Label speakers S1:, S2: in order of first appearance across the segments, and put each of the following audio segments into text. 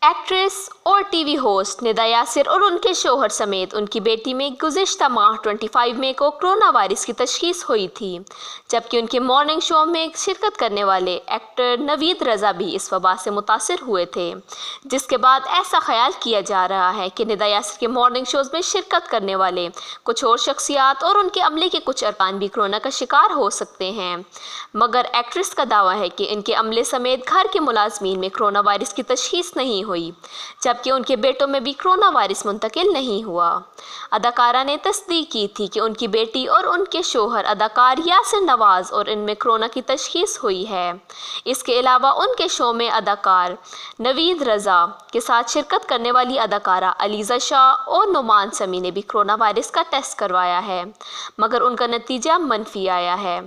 S1: Actress और TV host Nida Yasir और उनके शौहर समेत उनकी बेटी में गुज़िश्ता माह 25 मई को कोरोना वायरस की तशख़ीस हुई थी, जबकि उनके मॉर्निंग शो में शिरकत करने वाले एक्टर नवीद रज़ा भी इस वबा से मुतासिर हुए थे, जिसके बाद ऐसा ख्याल किया जा रहा है कि निदा यासिर के मॉर्निंग शोज़ में शिरकत करने वाले कुछ और शख्सियात और उनके अमले के कुछ अरकान भी कोरोना का शिकार हो सकते हैं। मगर एक्ट्रेस का दावा है कि इनके अमले समेत घर के मुलाजमीन में कोरोना वायरस की तशख़ीस नहीं हुई, जबकि उनके बेटों में भी कोरोना वायरस मुंतकिल नहीं हुआ। अदाकारा ने तस्दीक की थी कि उनकी बेटी और उनके शौहर अदाकार यासिर नवाज़ और इनमें कोरोना की तशख़ीस हुई है। इसके अलावा उनके शो में अदाकार नवीद रज़ा के साथ शिरकत करने वाली अदाकारा अलीज़ा शाह और नुमान समी ने भी कोरोना वायरस का टेस्ट करवाया है, मगर उनका नतीजा मनफी आया है।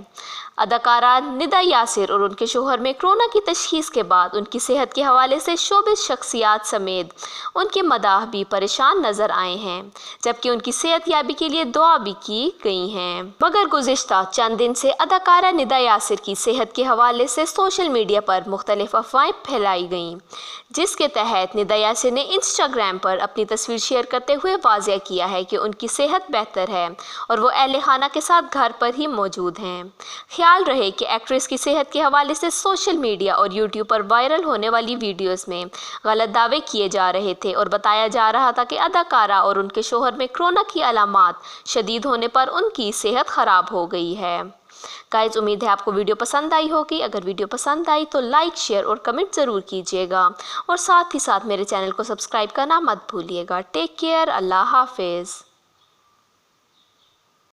S1: अदाकारा निदा यासिर और उनके शौहर में कोरोना की तशख़ीस के बाद उनकी सेहत के हवाले से शोबिज़ शख्सियात समेत उनके मदाह भी परेशान नज़र आए हैं, जबकि उनकी सेहत याबी के लिए दुआ भी की गई हैं। मगर गुज़िश्ता चंद दिन से अदाकारा निदा यासिर की सेहत के हवाले से सोशल मीडिया पर मुख्तलिफ अफवाहें फैलाई गईं, जिसके तहत निदा यासिर ने इंस्टाग्राम पर अपनी तस्वीर शेयर करते हुए वाज़ेह किया है कि उनकी सेहत बेहतर है और वो अहले खाना के साथ घर पर ही मौजूद हैं। ख्याल रहे कि एक्ट्रेस की सेहत के हवाले से सोशल मीडिया और यूट्यूब पर वायरल होने वाली वीडियोस में गलत दावे किए जा रहे थे और बताया जा रहा था कि अदाकारा और उनके शौहर में कोरोना की अलामात शदीद होने पर उनकी सेहत ख़राब हो गई है। गाइस, उम्मीद है आपको वीडियो पसंद आई होगी। अगर वीडियो पसंद आई तो लाइक, शेयर और कमेंट ज़रूर कीजिएगा और साथ ही साथ मेरे चैनल को सब्सक्राइब करना मत भूलिएगा। टेक केयर, अल्लाह हाफिज़।